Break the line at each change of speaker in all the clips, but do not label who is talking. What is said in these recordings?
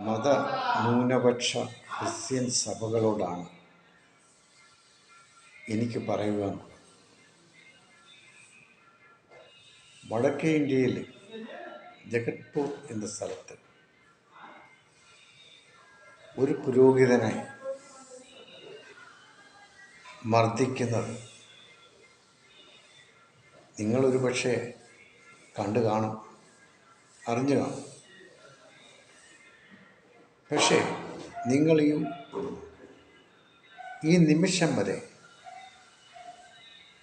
മത ന്യൂനപക്ഷ ക്രിസ്ത്യൻ സഭകളോടാണ് എനിക്ക് പറയുവാനുള്ളത്. വടക്കേ ഇന്ത്യയിൽ ജഗത്പൂർ എന്ന സ്ഥലത്ത് ഒരു പുരോഹിതനെ മർദ്ദിക്കുന്നത് നിങ്ങളൊരു പക്ഷേ കണ്ടു കാണും, അറിഞ്ഞു കാണും. പക്ഷേ നിങ്ങൾ ഈ നിമിഷം വരെ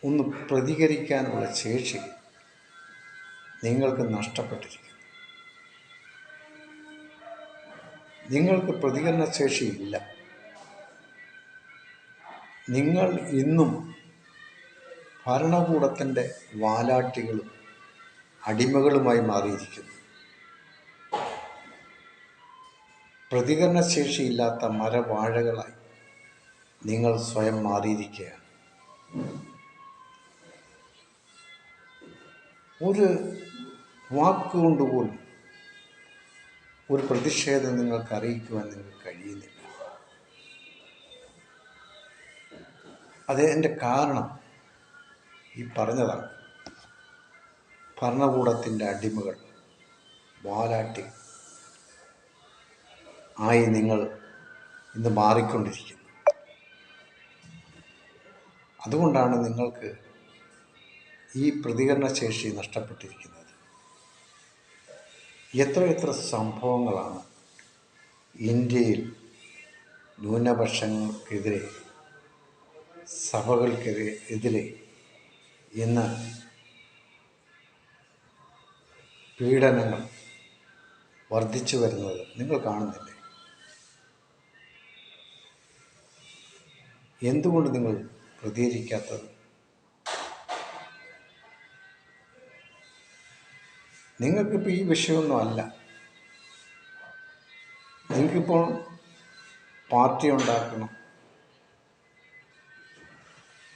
ഒന്ന് പ്രതികരിക്കാനുള്ള ശേഷി നിങ്ങൾക്ക് നഷ്ടപ്പെട്ടിരിക്കുന്നു. നിങ്ങൾക്ക് പ്രതികരണശേഷിയില്ല. നിങ്ങൾ ഇന്നും ഭരണകൂടത്തിൻ്റെ വാലാട്ടികളും അടിമകളുമായി മാറിയിരിക്കുന്നു. പ്രതികരണശേഷിയില്ലാത്ത മരവാഴകളായി നിങ്ങൾ സ്വയം മാറിയിരിക്കുകയാണ്. ഒരു വാക്കുകൊണ്ടുപോലും ഒരു പ്രതിഷേധം നിങ്ങൾക്ക് അറിയിക്കുവാൻ നിങ്ങൾക്ക് കഴിയുന്നില്ല. അതിൻ്റെ കാരണം ഈ പറഞ്ഞതാണ്. ഭരണകൂടത്തിൻ്റെ അടിമകൾ, വാലാട്ടി ആയി നിങ്ങൾ ഇന്ന് മാറിക്കൊണ്ടിരിക്കുന്നു. അതുകൊണ്ടാണ് നിങ്ങൾക്ക് ഈ പ്രതികരണശേഷി നഷ്ടപ്പെട്ടിരിക്കുന്നത്. എത്ര സംഭവങ്ങളാണ് ഇന്ത്യയിൽ ന്യൂനപക്ഷങ്ങൾക്കെതിരെ, സഭകൾക്കെതിരെ ഇന്ന് പീഡനങ്ങൾ വർദ്ധിച്ചു വരുന്നത് നിങ്ങൾ കാണുന്നില്ലേ? എന്തുകൊണ്ട് നിങ്ങൾ പ്രതികരിക്കാത്തത്? നിങ്ങൾക്കിപ്പോൾ ഈ വിഷയമൊന്നും അല്ല. നിങ്ങൾക്കിപ്പോൾ പാർട്ടി ഉണ്ടാക്കണം,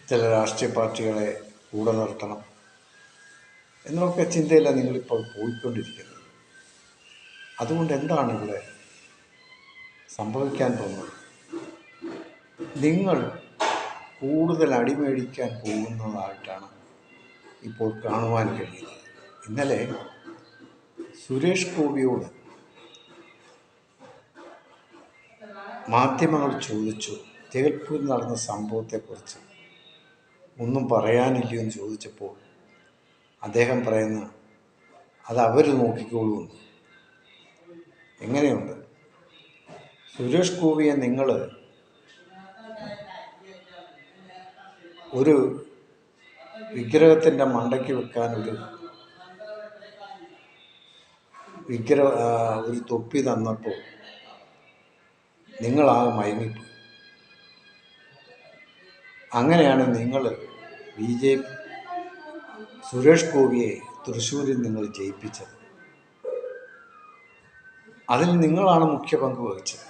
ചില രാഷ്ട്രീയ പാർട്ടികളെ കൂടെ നിർത്തണം എന്നൊക്കെ ചിന്തയിലാണ് നിങ്ങളിപ്പോൾ പോയിക്കൊണ്ടിരിക്കുന്നത്. അതുകൊണ്ട് എന്താണ് ഇവിടെ സംഭവിക്കാൻ പോകുന്നത്? നിങ്ങൾ കൂടുതൽ അടിമേടിക്കാൻ പോകുന്നതായിട്ടാണ് ഇപ്പോൾ കാണുവാൻ കഴിയുന്നത്. ഇന്നലെ സുരേഷ് ഗോപിയോട് മാധ്യമങ്ങൾ ചോദിച്ചു, ജഗത്പൂരിൽ നടന്ന സംഭവത്തെക്കുറിച്ച് ഒന്നും പറയാനില്ലയോ എന്ന് ചോദിച്ചപ്പോൾ അദ്ദേഹം പറയുന്ന അത് അവർ നോക്കിക്കോളൂന്ന്. എങ്ങനെയുണ്ട്? സുരേഷ് ഗോപിയെ നിങ്ങൾ ഒരു വിഗ്രഹത്തിൻ്റെ മണ്ടയ്ക്ക് വെക്കാൻ ഒരു തൊപ്പി തന്നപ്പോൾ നിങ്ങളാകെ മയങ്ങിപ്പോയി. അങ്ങനെയാണ് നിങ്ങൾ സുരേഷ് ഗോപിയെ തൃശ്ശൂരിൽ നിങ്ങൾ ജയിപ്പിച്ചത്. അതിൽ നിങ്ങളാണ് മുഖ്യ പങ്ക് വഹിച്ചത്.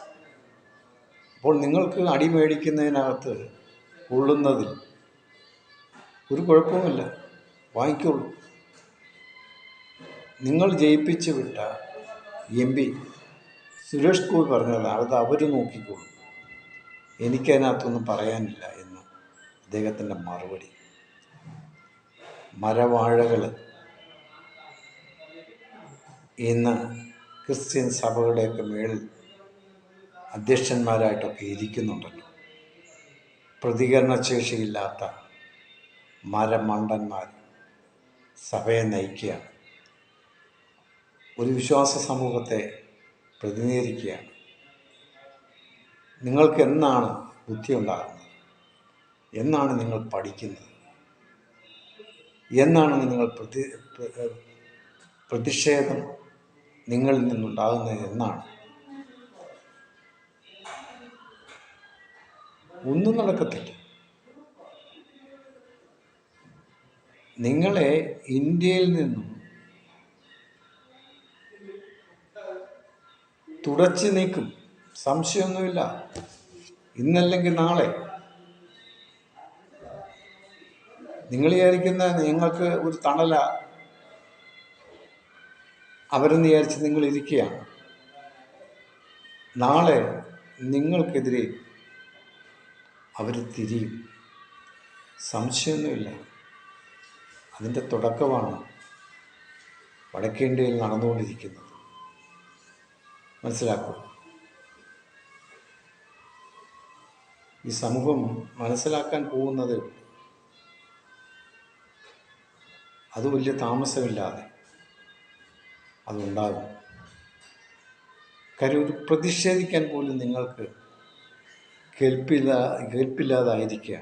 അപ്പോൾ നിങ്ങൾക്ക് അടിമേടിക്കുന്നതിനകത്ത് കൊള്ളുന്നതിൽ ഒരു കുഴപ്പവുമില്ല, വാങ്ങിക്കോളൂ. നിങ്ങൾ ജയിപ്പിച്ചു വിട്ട MP സുരേഷ് ഗോപി പറഞ്ഞത് അത് അവർ നോക്കിക്കോളൂ, എനിക്കതിനകത്തൊന്നും പറയാനില്ല എന്ന് അദ്ദേഹത്തിൻ്റെ മറുപടി. മരവാഴകൾ ഇന്ന് ക്രിസ്ത്യൻ സഭകളുടെയൊക്കെ മേളിൽ അധ്യക്ഷന്മാരായിട്ടൊക്കെ ഇരിക്കുന്നുണ്ടല്ലോ. പ്രതികരണശേഷിയില്ലാത്ത മരമണ്ടന്മാർ സഭയെ നയിക്കുകയാണ്, ഒരു വിശ്വാസ സമൂഹത്തെ പ്രതിനിധീകരിക്കുകയാണ്. നിങ്ങൾക്ക് എന്നാണ് ബുദ്ധി ഉണ്ടാകുന്നത്? എന്നാണ് നിങ്ങൾ പഠിക്കുന്നത്? എന്നാണ് നിങ്ങൾ പ്രതിഷേധം നിങ്ങളിൽ നിന്നുണ്ടാകുന്നത്? എന്നാണ്? ഒന്നും നടക്കത്തില്ല. നിങ്ങളെ ഇന്ത്യയിൽ നിന്നും തുടച്ചു നീക്കും, സംശയമൊന്നുമില്ല. ഇന്നല്ലെങ്കിൽ നാളെ. നിങ്ങൾ വിചാരിക്കുന്ന നിങ്ങൾക്ക് ഒരു തണല അവരെന്ന് വിചാരിച്ച് നിങ്ങൾ ഇരിക്കുകയാണ്. നാളെ നിങ്ങൾക്കെതിരെ അവർ തിരിയും. സംശയമൊന്നുമില്ല. അതിൻ്റെ തുടക്കമാണ് വടക്കേ ഇന്ത്യയിൽ നടന്നുകൊണ്ടിരിക്കുന്നത്. മനസ്സിലാക്കൂ. ഈ സമൂഹം മനസ്സിലാക്കാൻ പോകുന്നത് അത് വലിയ താമസമില്ലാതെ അതുണ്ടാകും. കാര്യം ഒരു പ്രതിഷേധിക്കാൻ പോലും നിങ്ങൾക്ക് കേൾപ്പില്ലാതായിരിക്കുക.